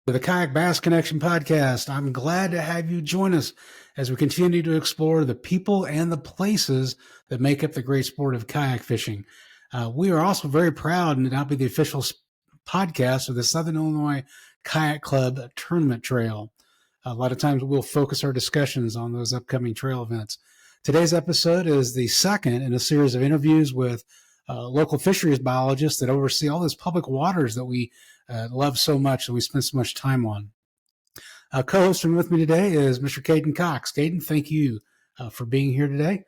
To the Kayak Bass Connection podcast. I'm glad to have you join us as we continue to explore the people and the places that make up the great sport of kayak fishing. We are also very proud to now be the official podcast of the Southern Illinois Kayak Club Tournament Trail. A lot of times we'll focus our discussions on those upcoming trail events. Today's episode is the second in a series of interviews with local fisheries biologists that oversee all these public waters that we love so much and we spend so much time on. Co-hosting with me today is Mr. Caden Cox. Caden, thank you for being here today.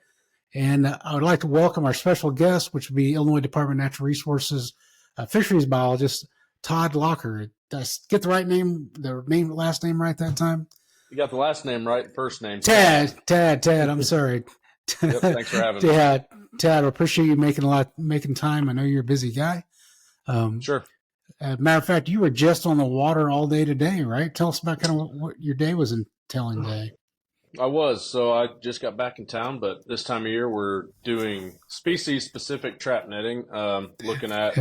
And I would like to welcome our special guest, which would be Illinois Department of Natural Resources Fisheries Biologist Tad Locher. Did I get the right name, last name right that time? You got the last name right, first name. Tad, I'm sorry. Yep, thanks for having me. Yeah, Tad, I appreciate you making time. I know you're a busy guy. Sure. Matter of fact, you were just on the water all day today, right? Tell us about kind of what your day was entailing today. I was. So I just got back in town, but this time of year we're doing species-specific trap netting, looking at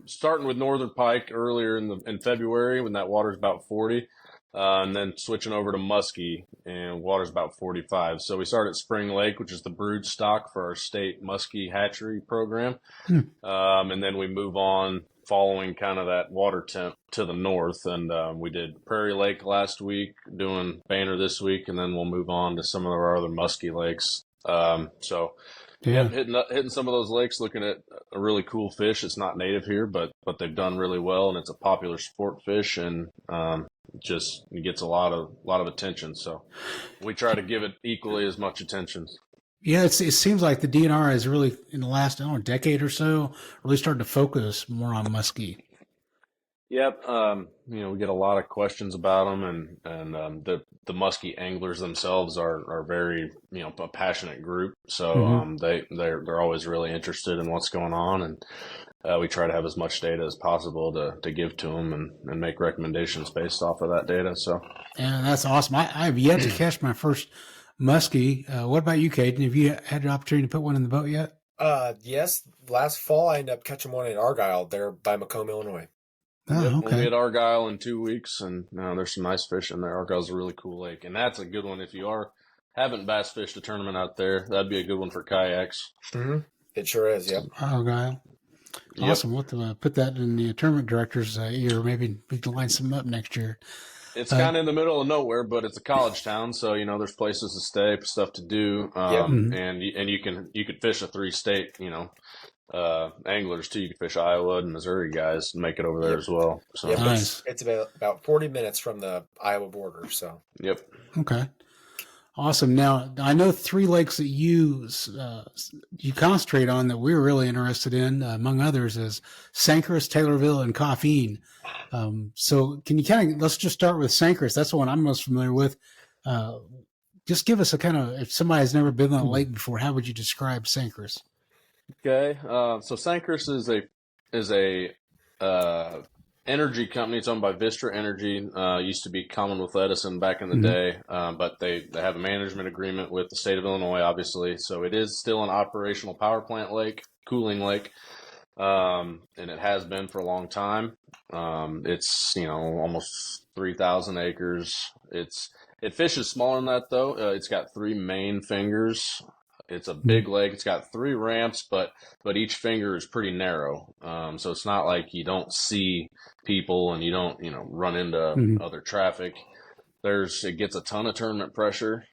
starting with northern pike earlier in February when that water's about 40, and then switching over to muskie and water's about 45. So we started at Spring Lake, which is the brood stock for our state muskie hatchery program, and then we move on following kind of that water temp to the north. And we did Prairie Lake last week, doing Banner this week, and then we'll move on to some of our other muskie lakes. Hitting some of those lakes, looking at a really cool fish. It's not native here, but they've done really well, and it's a popular sport fish, and just it gets a lot of attention. So we try to give it equally as much attention. Yeah, it seems like the DNR has really, in the last decade or so, really started to focus more on muskie. Yep. We get a lot of questions about them, and the muskie anglers themselves are very, a passionate group. So they're always really interested in what's going on, and we try to have as much data as possible to give to them and make recommendations based off of that data. So yeah, that's awesome. I have yet to catch my first muskie. What about you, Caden? Have you had an opportunity to put one in the boat yet? Yes. Last fall, I ended up catching one in Arygyle there by Macomb, Illinois. Oh, okay. We'll be at Arygyle in 2 weeks, and there's some nice fish in there. Argyle's a really cool lake, and that's a good one. If you haven't bass fished a tournament out there, that'd be a good one for kayaks. Mm-hmm. It sure is, yep. Arygyle. Awesome. We'll have to put that in the tournament director's ear. Maybe we can line some up next year. It's kind of in the middle of nowhere, but it's a college town, so there's places to stay, stuff to do, and you could fish a 3-state, anglers too. You could fish Iowa and Missouri guys and make it over there as well. So nice. It's about 40 minutes from the Iowa border. So okay, awesome. Now I know 3 lakes that you concentrate on that we're really interested in, among others, is Sangchris, Taylorville, and Coffeen. So can you let's just start with Sangchris. That's the one I'm most familiar with. Just give us a kind of, if somebody has never been on a lake before, how would you describe Sangchris? Okay. So Sangchris is a energy company. It's owned by Vistra Energy. Used to be Commonwealth Edison back in the day, but they have a management agreement with the state of Illinois, obviously. So it is still an operational power plant lake, cooling lake. And it has been for a long time. It's, almost 3,000 acres. It fishes smaller than that though. It's got 3 main fingers. It's a big lake. It's got 3 ramps, but each finger is pretty narrow. So it's not like you don't see people and you don't, run into other traffic. It gets a ton of tournament pressure.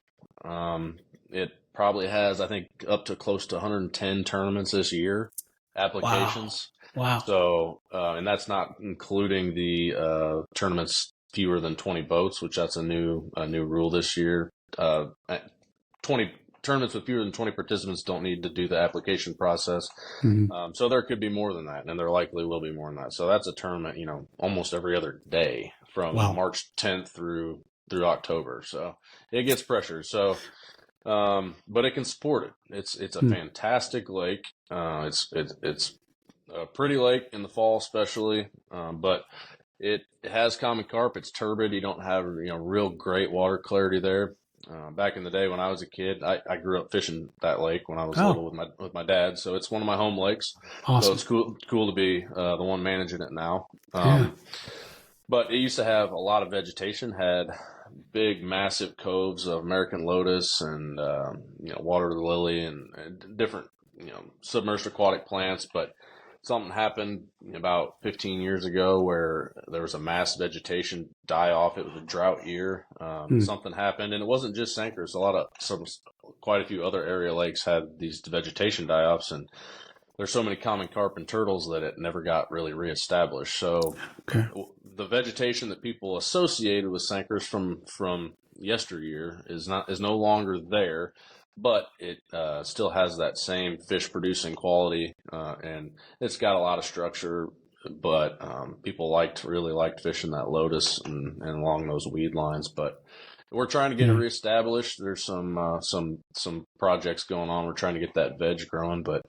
It probably has, I think, up to close to 110 tournaments this year. Applications. Wow. So, and that's not including the tournaments fewer than 20 boats, which that's a new rule this year. 20 tournaments with fewer than 20 participants don't need to do the application process. So there could be more than that, and there likely will be more than that. So that's a tournament, almost every other day from March 10th through October. So it gets pressure. So, but it can support it. It's a fantastic lake. It's a pretty lake in the fall, especially, but it has common carp. It's turbid. You don't have, real great water clarity there. Back in the day when I was a kid, I grew up fishing that lake when I was little with my dad. So it's one of my home lakes. Awesome. So it's cool to be the one managing it now. But it used to have a lot of vegetation, had big, massive coves of American lotus and, water lily and different, submerged aquatic plants. But something happened about 15 years ago where there was a mass vegetation die off. It was a drought year. Something happened, and it wasn't just Sangchris. Quite a few other area lakes had these vegetation die offs, and there's so many common carp and turtles that it never got really reestablished. So the vegetation that people associated with Sangchris from yesteryear is no longer there, but it still has that same fish producing quality, and it's got a lot of structure. But people really liked fishing that lotus and along those weed lines. But we're trying to get it reestablished. There's some projects going on. We're trying to get that veg growing, but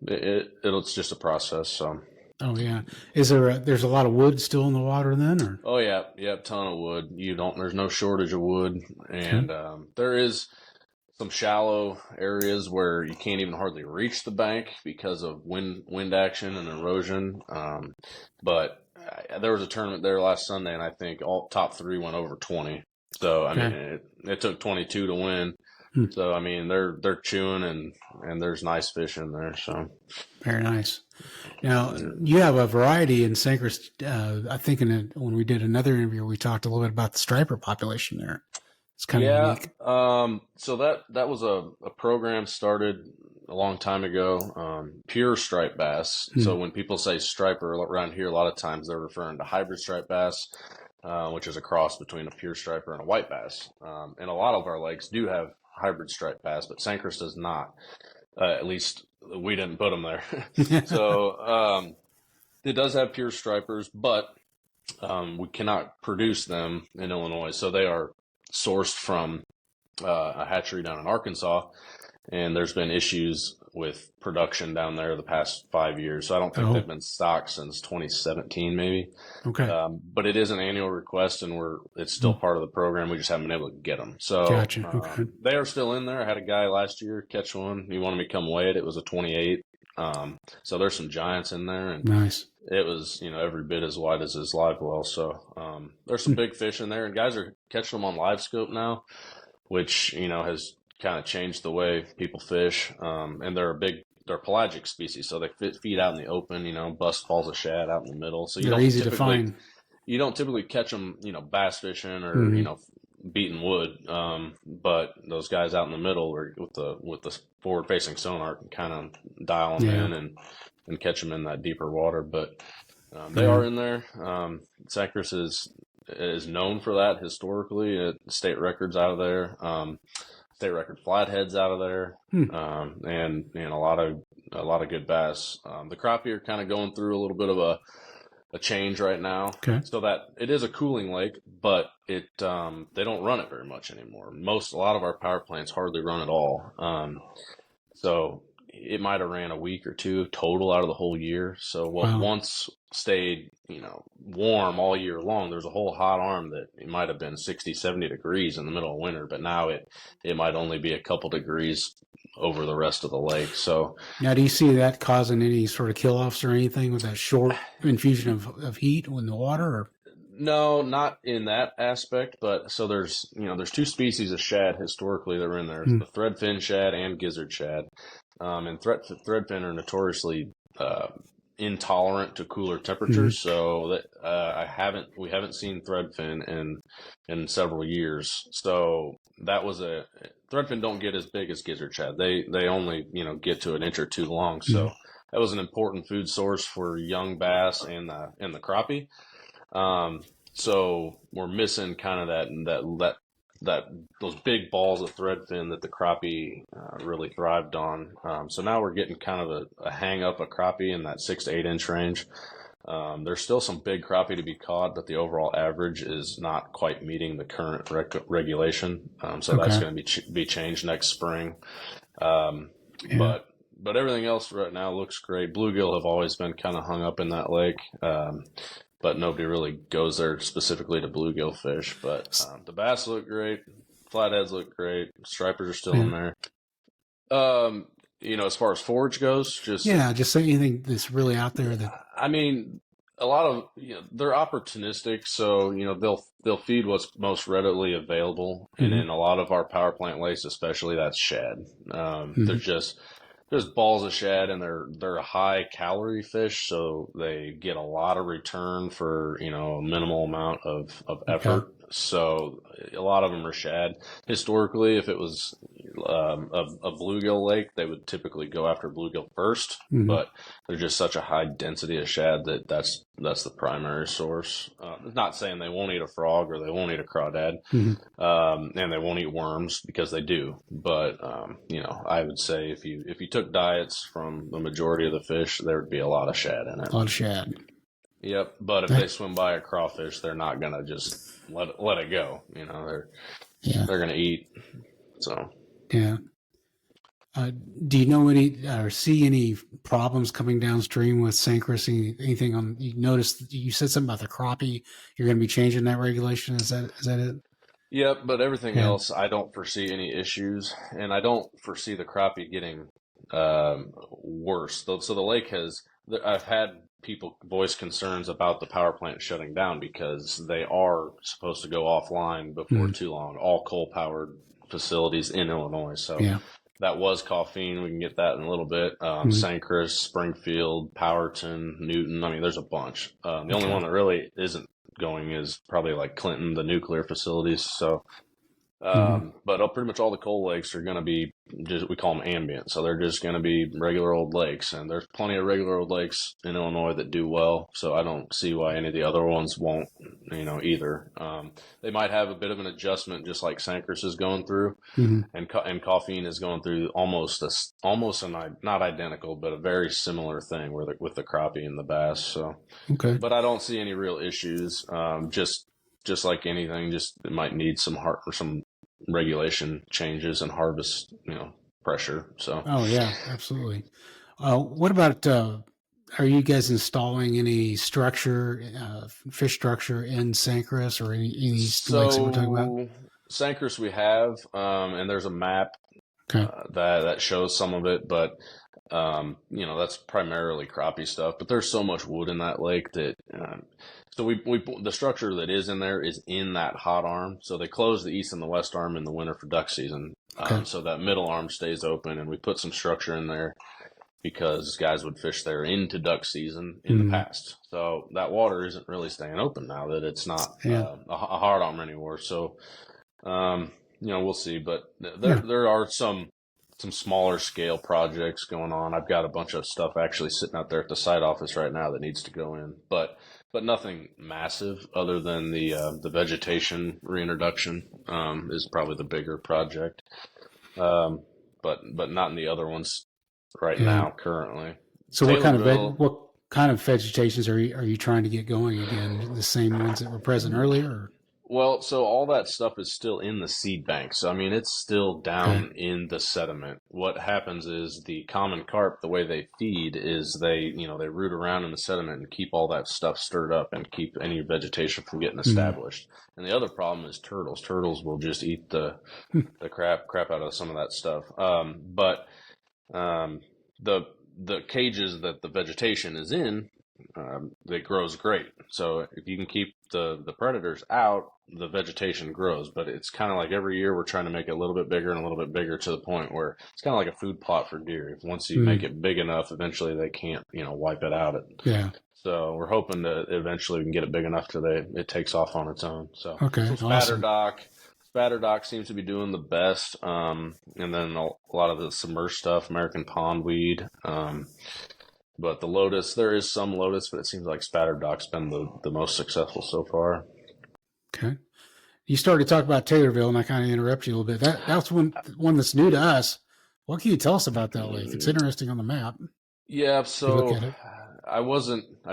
it's just a process. So. Oh yeah, there's a lot of wood still in the water then, or? Oh yeah, ton of wood. There's no shortage of wood, and there is some shallow areas where you can't even hardly reach the bank because of wind action and erosion. But there was a tournament there last Sunday, and I think all top 3 went over 20. So I mean, it took 22 to win. So I mean, they're chewing and there's nice fish in there. So very nice. Now you have a variety in Sangchris. I think when we did another interview, we talked a little bit about the striper population there. It's kind of unique. So that was a program started a long time ago. Pure striped bass. So when people say striper around here, a lot of times they're referring to hybrid striped bass, which is a cross between a pure striper and a white bass. And a lot of our lakes do have hybrid striped bass, but Sangchris does not. At least we didn't put them there. So it does have pure stripers, but we cannot produce them in Illinois. So they are sourced from a hatchery down in Arkansas, and there's been issues with production down there the past 5 years. So I don't think they've been stocked since 2017, maybe. Okay. But it is an annual request, and it's still part of the program. We just haven't been able to get them. So gotcha. They are still in there. I had a guy last year catch one. He wanted me to come weigh it. It was a 28. So there's some giants in there, and nice. It was, every bit as wide as his live well. So there's some big fish in there, and guys are catching them on live scope now, which has kind of changed the way people fish. And they're pelagic species, so they feed out in the open. Bust falls of shad out in the middle, so they're easy to find. You don't typically catch them, bass fishing or beating wood. But those guys out in the middle or with the forward facing sonar can kind of dial them in and catch them in that deeper water. But they are in there. Sangchris is known for that historically. State records out of there. State record flatheads out of there, and a lot of good bass. The crappie are kind of going through a little bit of a change right now. Okay. So that it is a cooling lake, but they don't run it very much anymore. A lot of our power plants hardly run at all. So it might have ran a week or two total out of the whole year. So once stayed, warm all year long, there's a whole hot arm that it might have been 60, 70 degrees in the middle of winter, but now it might only be a couple degrees over the rest of the lake. So now, do you see that causing any sort of kill-offs or anything with that short infusion of heat in the water? Or? No, not in that aspect, but so there's 2 species of shad historically that were in there, the threadfin shad and gizzard shad. And threadfin are notoriously intolerant to cooler temperatures, so that we haven't seen threadfin in several years. So that was threadfin don't get as big as gizzard shad. They only get to an inch or two long. So that was an important food source for young bass and the crappie. So we're missing kind of those big balls of threadfin that the crappie really thrived on. So now we're getting kind of a hang up a crappie in that 6 to 8 inch range. There's still some big crappie to be caught, but the overall average is not quite meeting the current regulation. So that's going to be changed next spring. But everything else right now looks great. Bluegill have always been kind of hung up in that lake. But nobody really goes there specifically to bluegill fish. But the bass look great, flatheads look great, stripers are still in there. As far as forage goes, just anything that's really out there. a lot of they're opportunistic, so they'll feed what's most readily available, and in a lot of our power plant lakes, especially, that's shad. There's balls of shad, and they're a high calorie fish, so they get a lot of return for a minimal amount of effort. Okay. So a lot of them are shad. Historically, if it was a bluegill lake, they would typically go after bluegill first, but there's just such a high density of shad that's the primary source. Not saying they won't eat a frog or they won't eat a crawdad, and they won't eat worms, because they do. But I would say if you took diets from the majority of the fish, there would be a lot of shad in it. A lot of shad. Yep, but if they swim by a crawfish, they're not gonna just let it go. They're gonna eat. So yeah. Do you know any or see any problems coming downstream with Sangchris? Anything on? You noticed you said something about the crappie. You're going to be changing that regulation. Is that it? Yep, but everything else, I don't foresee any issues, and I don't foresee the crappie getting worse. So the lake I've had people voice concerns about the power plant shutting down, because they are supposed to go offline before too long. All coal-powered facilities in Illinois. So that was Coffeen. We can get that in a little bit. Sangchris, Springfield, Powerton, Newton. I mean, there's a bunch. The only one that really isn't going is probably like Clinton, the nuclear facilities. So, but pretty much all the coal lakes are going to be we call them ambient. So they're just going to be regular old lakes, and there's plenty of regular old lakes in Illinois that do well. So I don't see why any of the other ones won't, either. They might have a bit of an adjustment, just like Sangchris is going through, and Coffeen is going through almost not identical, but a very similar thing with the crappie and the bass. So, but I don't see any real issues. Just like anything, it might need some regulation changes and harvest, pressure. So. Oh yeah, absolutely. What about? Are you guys installing any structure, fish structure in Sangchris or any lakes that we're talking about? Sangchris we have, and there's a map that shows some of it, but that's primarily crappie stuff. But there's so much wood in that lake that. So the structure that is in there is in that hot arm. So they close the east and the west arm in the winter for duck season. So that middle arm stays open, and we put some structure in there because guys would fish there into duck season in the past. So that water isn't really staying open now that it's not a hard arm anymore. So, we'll see. But there are some smaller scale projects going on. I've got a bunch of stuff actually sitting out there at the site office right now that needs to go in, but nothing massive other than the vegetation reintroduction is probably the bigger project, but not in the other ones right now currently. So what kind of vegetations are you trying to get going again? The same ones that were present earlier? Or? Well, so all that stuff is still in the seed bank. So, I mean, it's still down in the sediment. What happens is the common carp, the way they feed is they root around in the sediment and keep all that stuff stirred up and keep any vegetation from getting established. And the other problem is turtles. Turtles will just eat the crap out of some of that stuff. But the cages that the vegetation is in, it grows great. So if you can keep the predators out, the vegetation grows. But it's kind of like every year we're trying to make it a little bit bigger and a little bit bigger, to the point where it's kind of like a food plot for deer. Once you make it big enough, eventually they can't wipe it out. So we're hoping that eventually we can get it big enough to it takes off on its own. So Spatterdock seems to be doing the best, and then a lot of the submerged stuff, American pondweed. But the lotus, there is some lotus, but it seems like Spatterdock's been the most successful so far. Okay. You started to talk about Taylorville, and I kind of interrupted you a little bit. That's one that's new to us. What can you tell us about that lake? It's interesting on the map. Yeah, so I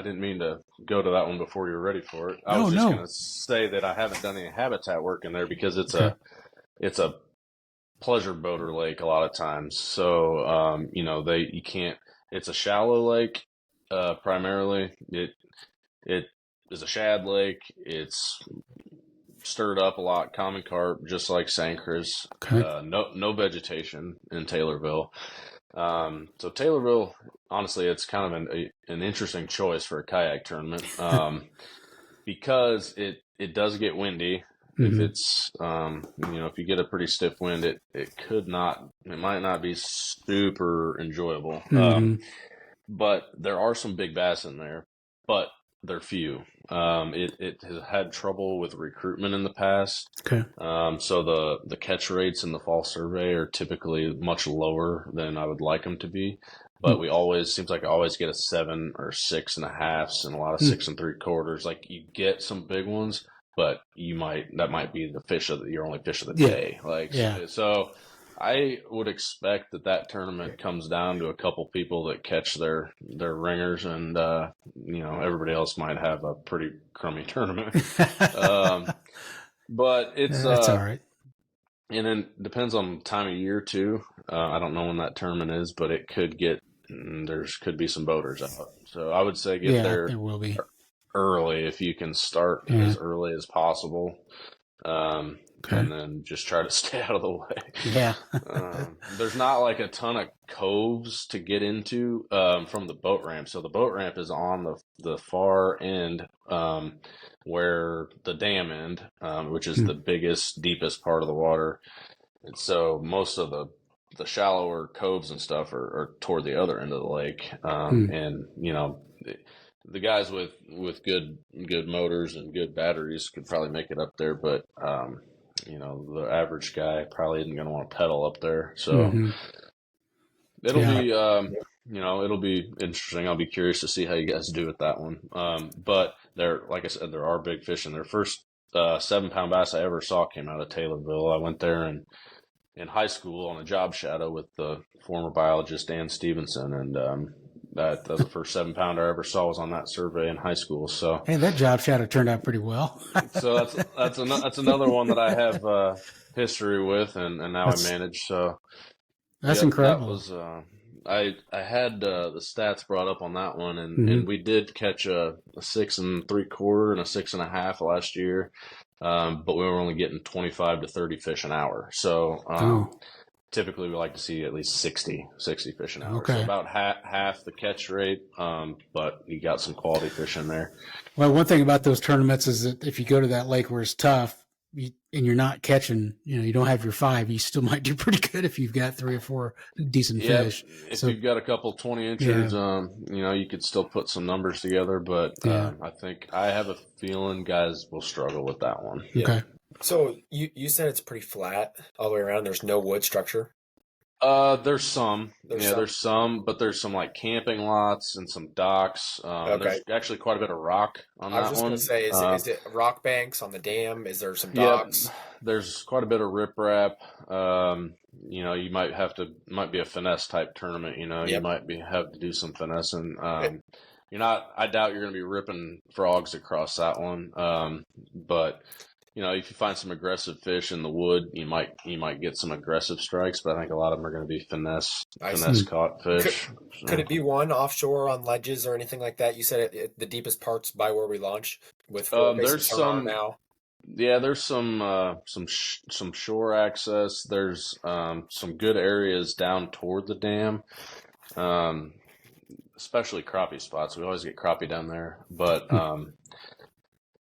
didn't mean to go to that one before you were ready for it. I was just going to say that I haven't done any habitat work in there because it's a pleasure boater lake a lot of times. So, you can't. It's a shallow lake, primarily. It is a shad lake. It's stirred up a lot, common carp, just like Sangchris. No vegetation in Taylorville. So Taylorville, honestly, it's kind of an interesting choice for a kayak tournament, because it does get windy. If it's, if you get a pretty stiff wind, it might not be super enjoyable. But there are some big bass in there, but they're few. It has had trouble with recruitment in the past. Okay. So the catch rates in the fall survey are typically much lower than I would like them to be. But seems like I always get a 7 or 6.5s and a lot of 6 3/4. Like you get some big ones, but that might be your only fish of the day. So I would expect that tournament comes down to a couple people that catch their ringers, and everybody else might have a pretty crummy tournament. But it's that's all right. And then depends on time of year too. I don't know when that tournament is, but it could could be some boaters out. So I would say get there will be early if you can start as early as possible. And then just try to stay out of the way. Yeah. There's not like a ton of coves to get into from the boat ramp. So the boat ramp is on the far end where the dam end, which is the biggest, deepest part of the water. And so most of the shallower coves and stuff are toward the other end of the lake. And, the guys with good motors and good batteries could probably make it up there, but the average guy probably isn't going to want to pedal up there. So it'll be, it'll be interesting. I'll be curious to see how you guys do with that one. But like I said, there are big fish in there. First 7-pound bass I ever saw came out of Taylorville. I went there in high school on a job shadow with the former biologist Dan Stevenson, and that was the first 7-pounder I ever saw was on that survey in high school. So hey, that job shadow turned out pretty well. So that's another one that I have history with, and now I manage. So that's incredible. That was I had the stats brought up on that one, and we did catch a 6 3/4 and a 6.5 last year, but we were only getting 25 to 30 fish an hour. So typically we like to see at least 60 fish an hour. Okay. So about half the catch rate, but you got some quality fish in there. Well, one thing about those tournaments is that if you go to that lake where it's tough and you're not catching, you don't have your 5, you still might do pretty good if you've got 3 or 4 decent fish. If you've got a couple 20-inchers, you could still put some numbers together, but I have a feeling guys will struggle with that one. Okay. So you said it's pretty flat all the way around. There's no wood structure. There's some. There's some, but there's some like camping lots and some docks. There's actually quite a bit of rock on that one. I was just going to say, is it rock banks on the dam? Is there some docks? Yeah, there's quite a bit of riprap. You might be a finesse type tournament. You might have to do some finessing. I doubt you're going to be ripping frogs across that one. But if you find some aggressive fish in the wood, you might get some aggressive strikes, but I think a lot of them are going to be finesse caught fish. Could it be one offshore on ledges or anything like that? You said the deepest parts by where we launch with there's some now. Yeah, there's some shore access. There's some good areas down toward the dam, especially crappie spots. We always get crappie down there, but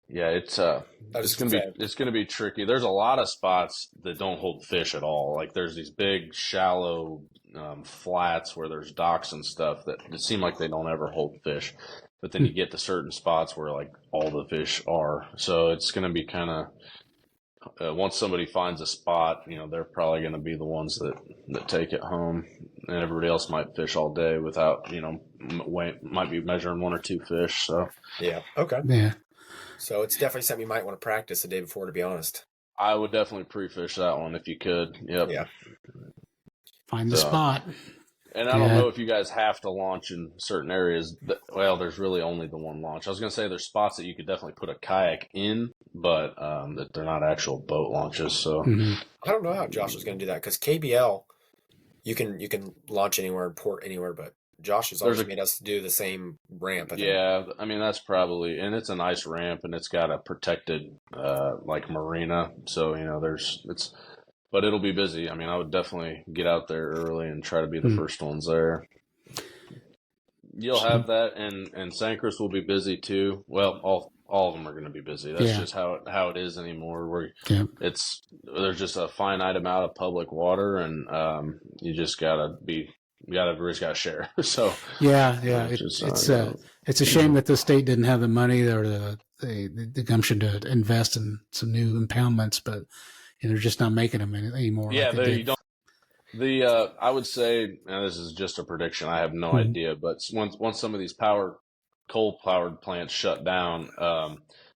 yeah, it's gonna be tricky. There's a lot of spots that don't hold fish at all. Like there's these big shallow flats where there's docks and stuff that seem like they don't ever hold fish. But then you get to certain spots where like all the fish are. So it's gonna be kind of once somebody finds a spot, they're probably gonna be the ones that take it home, and everybody else might fish all day without might be measuring 1 or 2 fish. So yeah, okay, yeah. So it's definitely something you might want to practice the day before, to be honest. I would definitely pre-fish that one if you could. Yep. Yeah. Find the spot. And I don't know if you guys have to launch in certain areas. Well, there's really only the one launch. I was going to say there's spots that you could definitely put a kayak in, but that they're not actual boat launches. So I don't know how Josh is going to do that, because KBL, you can launch anywhere and port anywhere, but Josh has always made us do the same ramp. I think. Yeah, I mean that's probably, and it's a nice ramp, and it's got a protected like marina, so but it'll be busy. I mean, I would definitely get out there early and try to be the first ones there. You'll have that, and Sangchris will be busy too. Well, all of them are going to be busy. That's just how it is anymore. There's just a finite amount of public water, and you just everybody's got to share. So it's a shame that the state didn't have the money or the gumption to invest in some new impoundments, but they're just not making them anymore. Yeah, you don't. I would say, and this is just a prediction, I have no idea, but once some of these coal-powered plants shut down,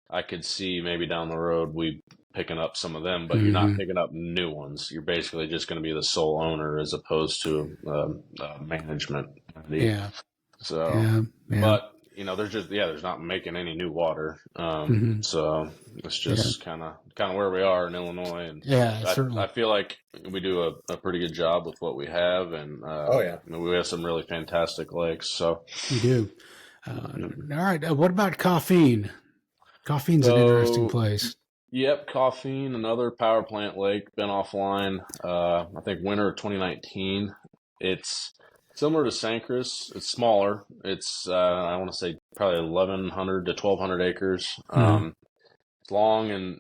I could see maybe down the road we picking up some of them, but you're not picking up new ones. You're basically just going to be the sole owner as opposed to management. Yeah. So, but there's not making any new water. So it's just kind of where we are in Illinois, and I feel like we do a pretty good job with what we have, and we have some really fantastic lakes. So you do. All right. What about Coffeen? Coffeen's an interesting place. Yep, Coffeen, another power plant lake, been offline. I think winter of 2019. It's similar to Sangchris. It's smaller. It's I want to say probably 1,100 to 1,200 acres. It's long and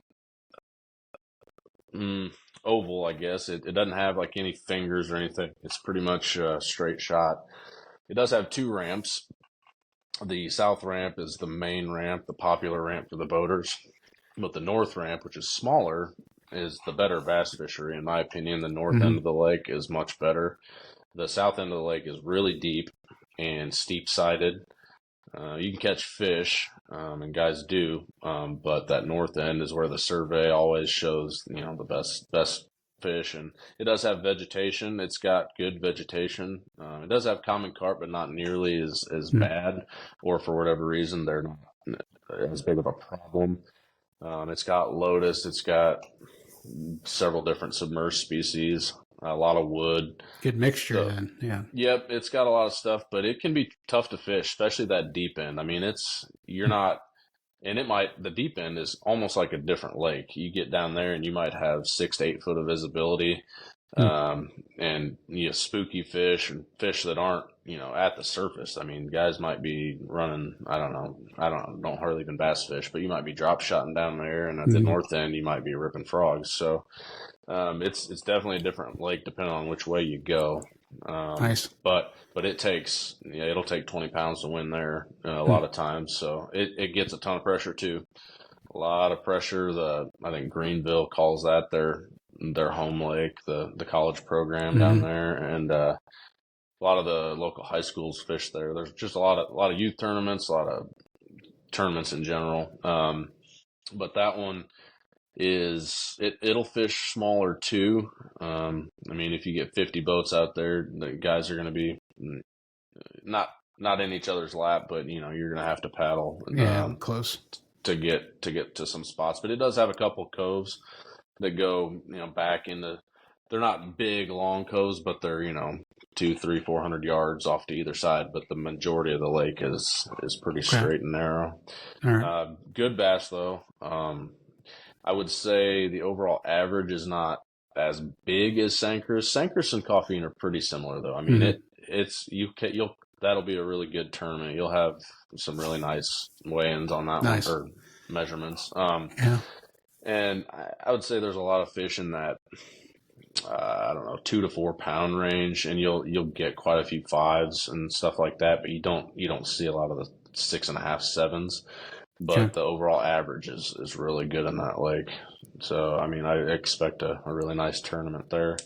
oval, I guess. It doesn't have like any fingers or anything. It's pretty much a straight shot. It does have 2 ramps. The south ramp is the main ramp, the popular ramp for the boaters. But the north ramp, which is smaller, is the better bass fishery. In my opinion, the north end of the lake is much better. The south end of the lake is really deep and steep-sided. You can catch fish, and guys do, but that north end is where the survey always shows, the best fish. And it does have vegetation. It's got good vegetation. It does have common carp, but not nearly as bad, or for whatever reason, they're not as big of a problem. It's got lotus. It's got several different submerged species. A lot of wood. Good mixture then, yeah. Yep, it's got a lot of stuff, but it can be tough to fish, especially that deep end. I mean, the deep end is almost like a different lake. You get down there and you might have 6 to 8 foot of visibility, and spooky fish and fish that aren't, at the surface. I mean, guys might be running, I don't know, don't hardly even bass fish, but you might be drop shotting down there, and at the north end, you might be ripping frogs. So, it's definitely a different lake depending on which way you go. Nice. But it'll take 20 pounds to win there a lot of times. So it gets a ton of pressure too. A lot of pressure. I think Greenville calls that their home lake, the college program down there, and a lot of the local high schools fish there. There's just a lot of youth tournaments, a lot of tournaments in general. But that one it'll fish smaller too. I mean, if you get 50 boats out there, the guys are going to be not in each other's lap, but you're going to have to paddle close to get to some spots. But it does have a couple coves that go back into. They're not big long coves, but they're 200, 300, 400 yards off to either side. But the majority of the lake is pretty straight and narrow. All right. Good bass though. I would say the overall average is not as big as Sangchris. Sangchris and Coffeen are pretty similar though. I mean, that'll be a really good tournament. You'll have some really nice weigh-ins on that one, or measurements. And I would say there's a lot of fish in that, 2 to 4 pound range, and you'll get quite a few 5s and stuff like that, but you don't see a lot of the 6.5, 7s. But the overall average is really good in that lake. So, I mean, I expect a really nice tournament there.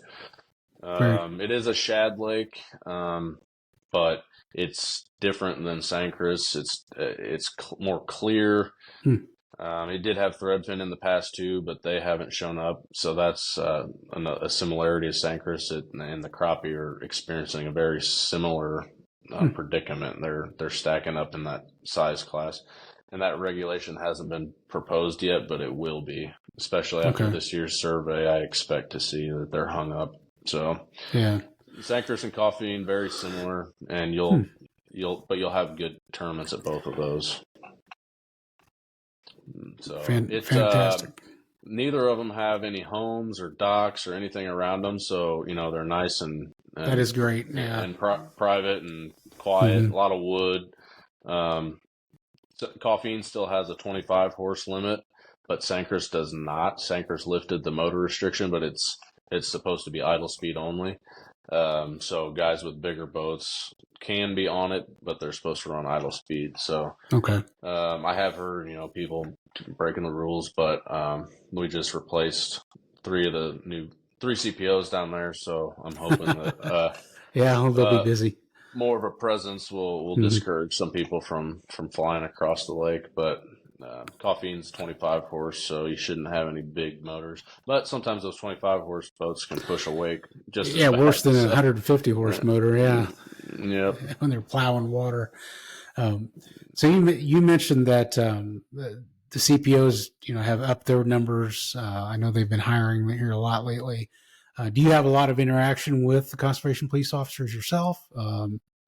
It is a shad lake, but it's different than Sangchris. It's more clear. It did have threadfin in the past too, but they haven't shown up. So that's a similarity to Sangchris. And the crappie are experiencing a very similar predicament. They're stacking up in that size class. And that regulation hasn't been proposed yet, but it will be. Especially after this year's survey, I expect to see that they're hung up. So, Sangchris and Coffeen very similar, and you'll have good tournaments at both of those. So fantastic. neither of them have any homes or docks or anything around them, so they're nice and that is great. Yeah. and private and quiet. Mm-hmm. A lot of wood. Coffeen still has a 25 horse limit, but Sangchris does not. Sangchris lifted the motor restriction, but it's supposed to be idle speed only. So guys with bigger boats can be on it, but they're supposed to run idle speed. So Okay. I have heard people breaking the rules, but we just replaced three CPOs down there, so I'm hoping that yeah, they'll be busy. More of a presence will discourage some people from flying across the lake, but Coffeen's 25 horse, so you shouldn't have any big motors. But sometimes those 25 horse boats can push a wake just as worse than a so. 150 horse motor. Yeah. Yep. When they're plowing water. So you mentioned that the CPOs have upped their numbers. I know they've been hiring here a lot lately. Do you have a lot of interaction with the conservation police officers yourself?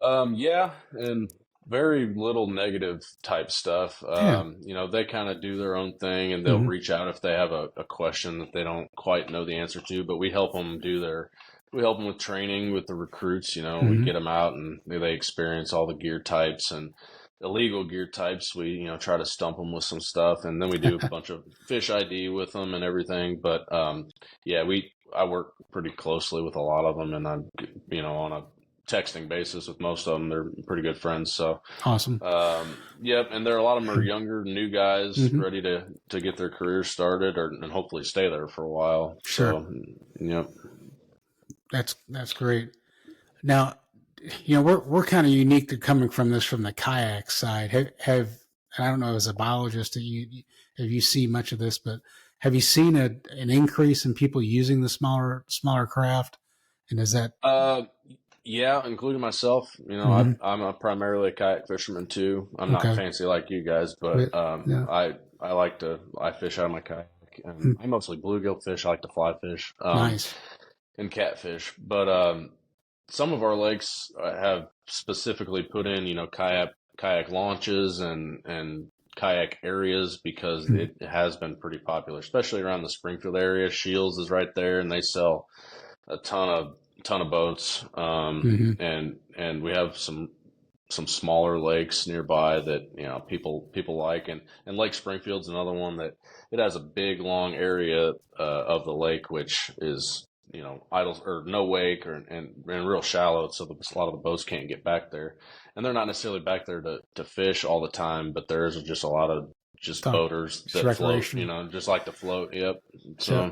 Yeah, and very little negative type stuff. They kind of do their own thing, and they'll reach out if they have a question that they don't quite know the answer to. But we help them with training with the recruits. We get them out and they experience all the gear types and illegal gear types. We try to stump them with some stuff, and then we do a bunch of fish ID with them and everything. But I work pretty closely with a lot of them, and I'm on a texting basis with most of them. They're pretty good friends. So awesome. Yep. And there are a lot of them are younger, new guys ready to get their careers started and hopefully stay there for a while. Sure. So, yep. That's great. Now, we're kind of unique to coming from the kayak side. Have I don't know, as a biologist, have you seen much of this, but have you seen an increase in people using the smaller craft? And is that yeah, including myself. I'm primarily a kayak fisherman too. I'm not fancy like you guys, but I fish out of my kayak. And I mostly bluegill fish. I like to fly fish. Nice. And catfish. But some of our lakes have specifically put in, kayak launches and kayak areas because it has been pretty popular, especially around the Springfield area. Shields is right there, and they sell a ton of boats. And we have some smaller lakes nearby that people like, and Lake Springfield's another one that it has a big long area of the lake which is idle or no wake and real shallow, so a lot of the boats can't get back there, and they're not necessarily back there to fish all the time, but there's just a lot of boaters that float, just like to float. Yep. So,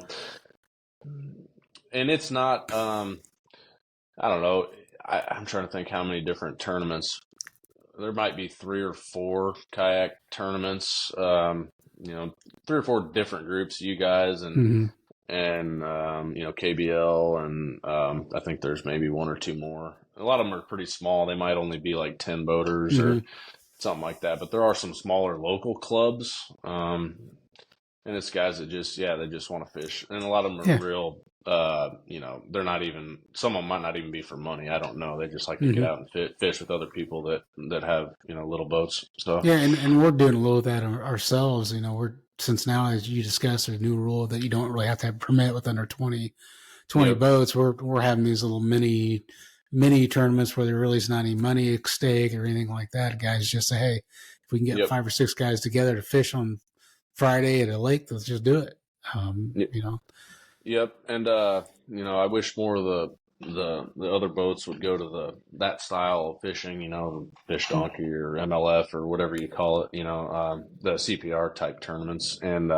and it's not. I don't know. I'm trying to think how many different tournaments. There might be 3 or 4 kayak tournaments. 3 or 4 different groups. You guys and KBL, and I think there's maybe 1 or 2 more. A lot of them are pretty small. They might only be like 10 boaters or something like that. But there are some smaller local clubs, and it's guys that they just want to fish, and a lot of them are real. They're not even. Some of them might not even be for money. I don't know. They just like to get out and fish with other people that have little boats. So and we're doing a little of that ourselves. Since now, as you discussed, there's a new rule that you don't really have to have a permit with under 20 boats. We're having these little mini tournaments where there really is not any money at stake or anything like that. Guys just say, hey, if we can get 5 or 6 guys together to fish on Friday at a lake, let's just do it. Yep, and I wish more of the other boats would go to that style of fishing, fish donkey or MLF or whatever you call it, the CPR type tournaments. And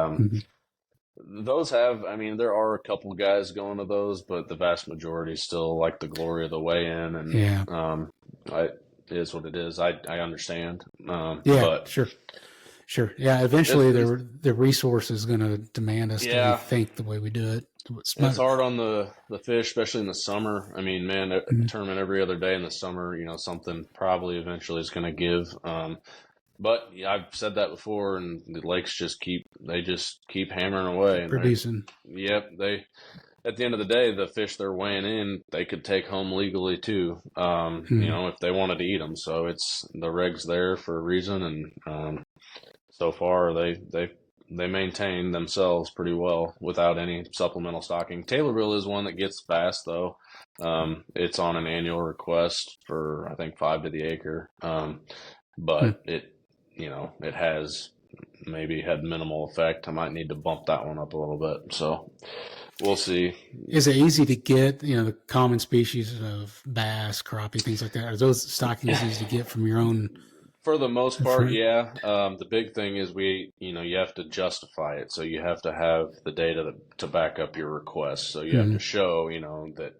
those have, there are a couple guys going to those, but the vast majority still like the glory of the weigh-in. And it is what it is. I understand. But Sure. Yeah. Eventually, the resource is going to demand us to rethink the way we do it. It's hard on the fish, especially in the summer. A tournament every other day in the summer, something probably eventually is going to give. But I've said that before, and the lakes just keep hammering away. And producing. Yep. At the end of the day, the fish they're weighing in, they could take home legally too, if they wanted to eat them. So the reg's there for a reason, and so far they they maintain themselves pretty well without any supplemental stocking. Taylorville is one that gets bass though. It's on an annual request for I think 5 to the acre. But it has maybe had minimal effect. I might need to bump that one up a little bit. So we'll see. Is it easy to get, the common species of bass, crappie, things like that? Are those stockings easy to get from your own? For the most part, yeah. The big thing is you have to justify it. So you have to have the data to back up your request. So you have to show, that,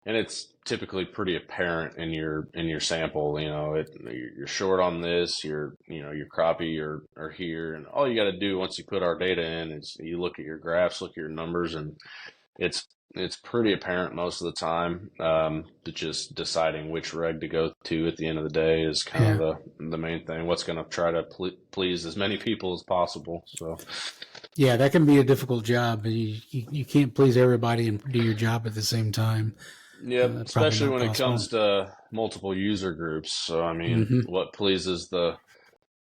and it's typically pretty apparent in your sample. You're short on this. Your crappie are here, and all you got to do once you put our data in is you look at your graphs, look at your numbers, and it's pretty apparent most of the time. Just deciding which reg to go to at the end of the day is kind of the main thing. What's going to try to please as many people as possible. So, yeah, that can be a difficult job. You can't please everybody and do your job at the same time. Yeah, especially when it comes to multiple user groups. So, I mean, what pleases the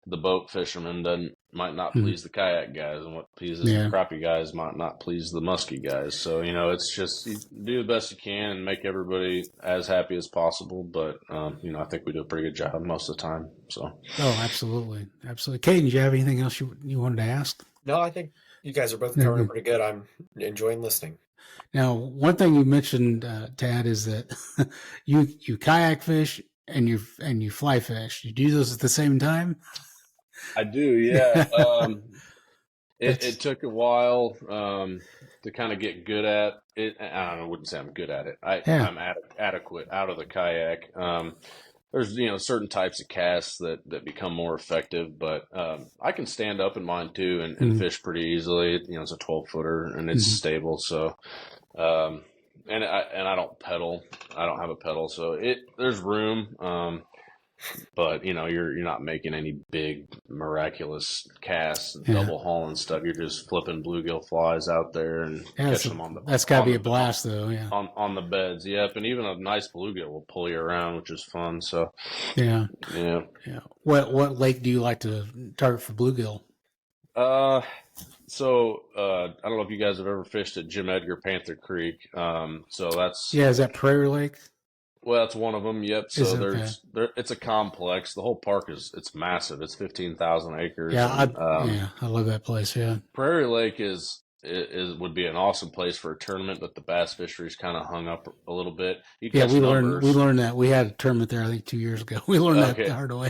boat fisherman might not please the kayak guys, and what pleases the crappie guys might not please the muskie guys. So, it's just you do the best you can and make everybody as happy as possible. But, I think we do a pretty good job most of the time. So. Oh, absolutely. Absolutely. Kaden, do you have anything else you wanted to ask? No, I think you guys are both covering pretty good. I'm enjoying listening. Now, one thing you mentioned, Tad, is that you kayak fish and you fly fish. You do those at the same time? I do, yeah. It took a while to kind of get good at it. I don't know, I wouldn't say I'm good at it. I'm adequate out of the kayak. There's certain types of casts that become more effective, but I can stand up in mine too and fish pretty easily. It's a 12-footer and it's stable. So, and I don't pedal. I don't have a pedal, so there's room. But you're not making any big miraculous casts, double hauling stuff. You're just flipping bluegill flies out there and catching them on the. That's got to be a blast, though. Yeah. On the beds, yep, and even a nice bluegill will pull you around, which is fun. So. Yeah. Yeah. Yeah. What lake do you like to target for bluegill? So I don't know if you guys have ever fished at Jim Edgar Panther Creek. So that's. Yeah, is that Prairie Lake? Well, that's one of them. Yep. So it's a complex. The whole park it's massive. It's 15,000 acres. Yeah, I love that place. Yeah. Prairie Lake would be an awesome place for a tournament, but the bass fisheries kind of hung up a little bit. We learned that. We had a tournament there I think 2 years ago. We learned that the hard way.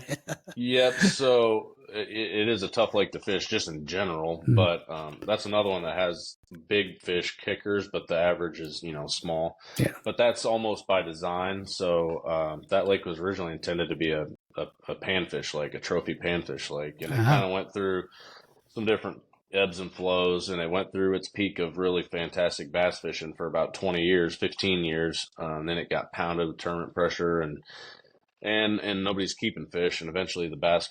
Yep. So it is a tough lake to fish just in general, but that's another one that has big fish kickers, but the average is small. Yeah. But that's almost by design. So that lake was originally intended to be a panfish lake, a trophy panfish lake, and it kind of went through some different ebbs and flows, and it went through its peak of really fantastic bass fishing for about 15 years. And then it got pounded with tournament pressure and nobody's keeping fish, and eventually the bass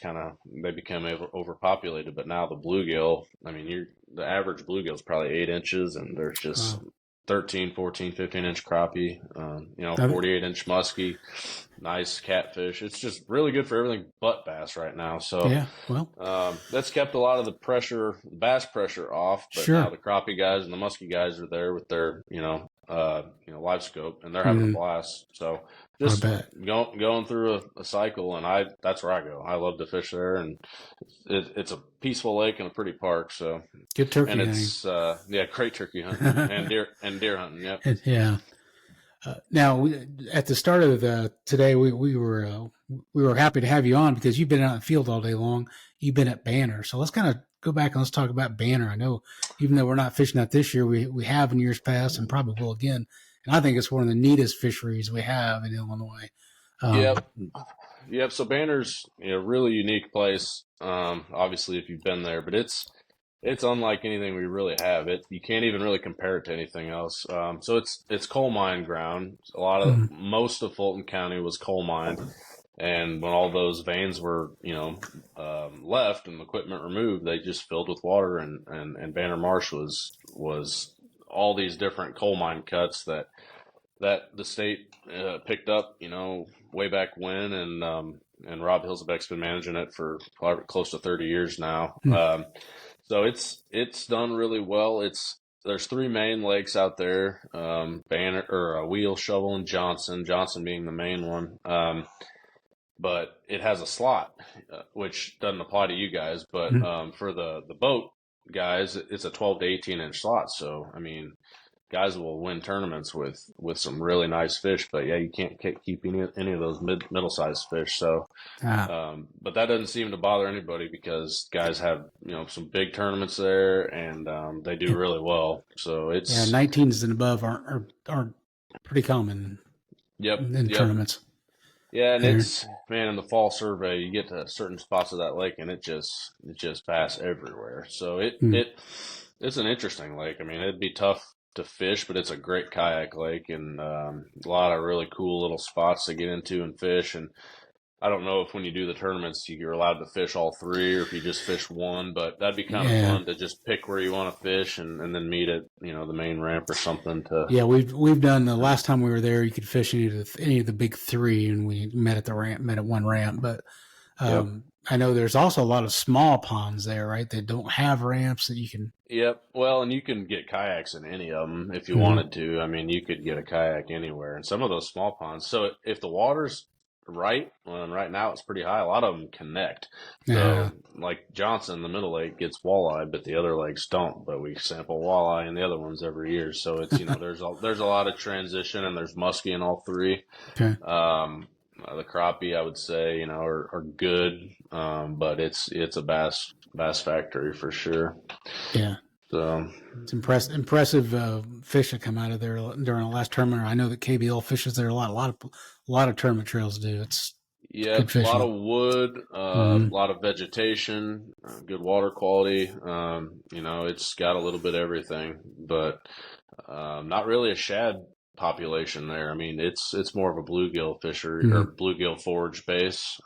they become overpopulated. But now the bluegill, I mean, the average bluegill is probably 8 inches, and there's just 13, 14, 15-inch crappie, 48-inch muskie, nice catfish. It's just really good for everything but bass right now. So that's kept a lot of the bass pressure off. But now the crappie guys and the muskie guys are there with their live scope, and they're having a blast. So just going through a cycle, and that's where I go. I love to fish there, and it's a peaceful lake and a pretty park. So good turkey hunting. And it's great turkey hunting and deer hunting. Yep. Yeah. Now, at the start of today, we were happy to have you on because you've been out in the field all day long. You've been at Banner, so let's kind of go back and let's talk about Banner. I know, even though we're not fishing out this year, we have in years past and probably will again. And I think it's one of the neatest fisheries we have in Illinois. Yep. So Banner's a really unique place. Obviously, if you've been there, but it's unlike anything we really have. You can't even really compare it to anything else. So it's coal mine ground. Most of Fulton County was coal mine, and when all those veins were left and the equipment removed, they just filled with water. And Banner Marsh was all these different coal mine cuts that the state picked up, way back when, and Rob Hilsebeck's been managing it for close to 30 years now. So it's done really well. There's three main lakes out there, Banner or Wheel, Shovel, and Johnson. Johnson being the main one. But it has a slot, which doesn't apply to you guys. But for the boat guys, it's a 12 to 18 inch slot. So I mean, guys will win tournaments with some really nice fish. But yeah, you can't keep any of those middle sized fish. So, but that doesn't seem to bother anybody because guys have some big tournaments there and they do really well. So it's 19s and above are pretty common. In tournaments. Yeah, and it's in the fall survey, you get to certain spots of that lake, and it just bass everywhere. So it's an interesting lake. I mean, it'd be tough to fish, but it's a great kayak lake, and a lot of really cool little spots to get into and fish. And I don't know if when you do the tournaments you're allowed to fish all three, or if you just fish one, but that'd be kind of fun to just pick where you want to fish and then meet at the main ramp or something. We've done the last time we were there. You could fish any of the big three, and we met at one ramp. But I know there's also a lot of small ponds there, right? That don't have ramps that you can. Yep. Well, and you can get kayaks in any of them if you wanted to. I mean, you could get a kayak anywhere, and some of those small ponds. So if the water's right, and right now it's pretty high, a lot of them connect. So like Johnson, the middle lake gets walleye, but the other lakes don't. But we sample walleye in the other ones every year. So it's there's a lot of transition, and there's muskie in all three. Okay. The crappie, I would say, are good, but it's a bass factory for sure. Yeah. So it's impressive fish that come out of there during the last tournament. I know that KBL fishes there a lot. A lot of tournament trails do. It's a lot of wood, a lot of vegetation, good water quality. It's got a little bit of everything, but not really a shad population there. I mean, it's more of a bluegill fishery or bluegill forage base,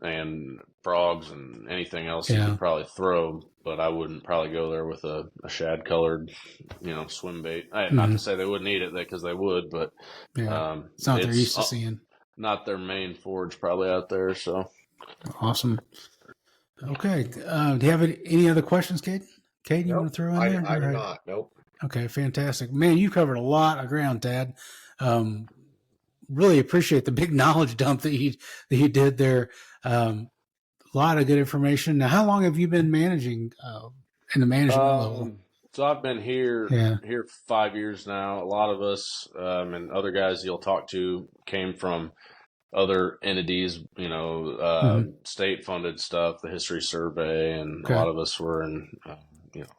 and frogs and anything else you could probably throw. But I wouldn't probably go there with a shad colored, swim bait. Not to say they wouldn't eat it because they would, but it's not they're used to seeing. Not their main forage probably out there. So awesome. Okay, do you have any other questions, Kate? Kate, you want to throw in there? I do not. Nope. Okay, fantastic. Man, you covered a lot of ground, Tad. Really appreciate the big knowledge dump that you did there. A lot of good information. Now, how long have you been managing in the management level? So I've been here 5 years now. A lot of us and other guys you'll talk to came from other entities, state funded stuff, the history survey, and a lot of us were in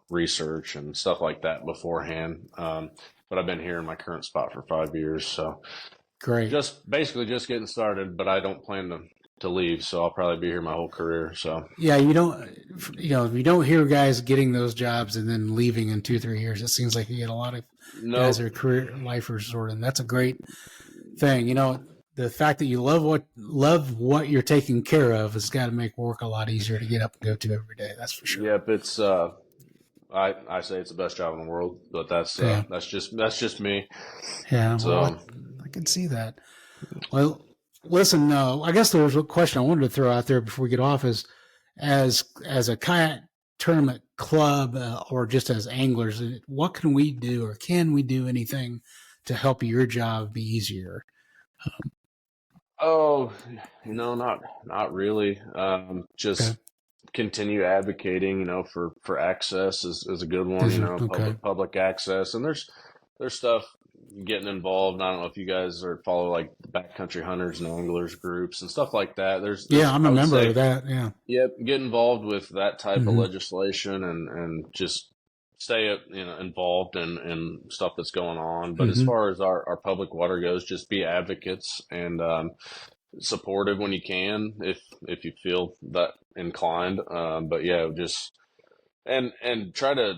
research and stuff like that beforehand. But I've been here in my current spot for 5 years. So great. Just getting started, but I don't plan to leave, so I'll probably be here my whole career. So you don't hear guys getting those jobs and then leaving in 2-3 years. It seems like you get a lot of guys that are career lifers, and that's a great thing. The fact that you love what you're taking care of has got to make work a lot easier to get up and go to every day. That's for sure. Yep, it's I say it's the best job in the world, but that's just me. Yeah, so well, I can see that. Well, listen, I guess there was a question I wanted to throw out there before we get off is, as a kayak tournament club or just as anglers, what can we do, or can we do anything to help your job be easier? Not really. Just continue advocating, for access is a good one, public access. And there's stuff getting involved. I don't know if you guys follow like the backcountry hunters and anglers groups and stuff like that. I'm a member of that. Yeah. Yep. Get involved with that type of legislation and just stay involved in stuff that's going on. But as far as our public water goes, just be advocates and supportive when you can, if you feel that inclined. But yeah, just and try to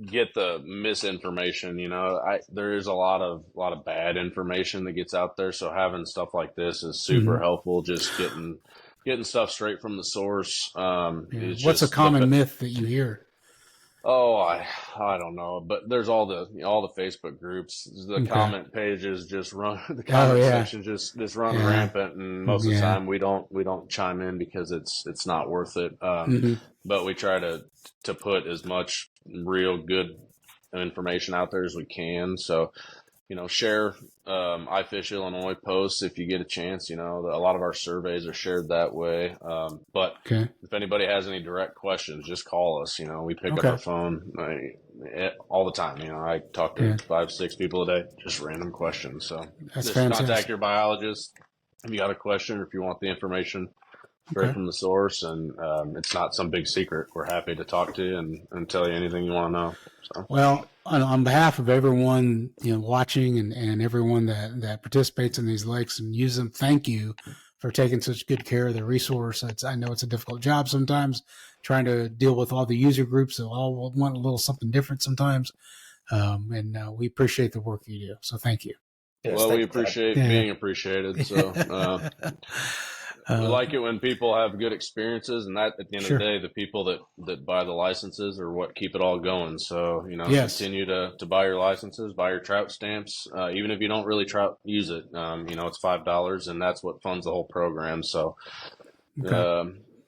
get the misinformation. There is a lot of bad information that gets out there, so having stuff like this is super helpful. Just getting stuff straight from the source. What's a common myth that you hear? Oh, I don't know, but there's all the Facebook groups. The comment pages just run. The comment section just run rampant, and most of the time we don't chime in because it's not worth it. But we try to put as much real good information out there as we can. So, share I Fish Illinois posts if you get a chance. A lot of our surveys are shared that way. But if anybody has any direct questions, just call us. We pick up our phone all the time. I talk to 5-6 people a day, just random questions. So just contact your biologist if you got a question or if you want the information straight from the source, and it's not some big secret. We're happy to talk to you and tell you anything you want to know. So. Well, on behalf of everyone watching and everyone that participates in these lakes and use them, thank you for taking such good care of the resource. I know it's a difficult job sometimes, trying to deal with all the user groups that all want a little something different sometimes, and we appreciate the work you do. So thank you. Yes, well, we appreciate being appreciated. So. We like it when people have good experiences, and that at the end of the day, the people that buy the licenses are what keep it all going. So, continue to buy your licenses, buy your trout stamps. Even if you don't really use it, it's $5, and that's what funds the whole program. So, thanks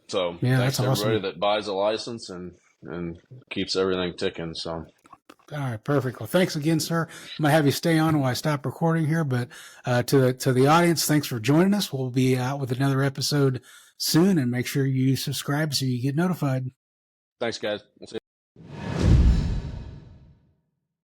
to everybody that buys a license and keeps everything ticking. So. All right, perfect. Well, thanks again, sir. I'm going to have you stay on while I stop recording here, but to the audience, thanks for joining us. We'll be out with another episode soon, and make sure you subscribe so you get notified. Thanks, guys. See you.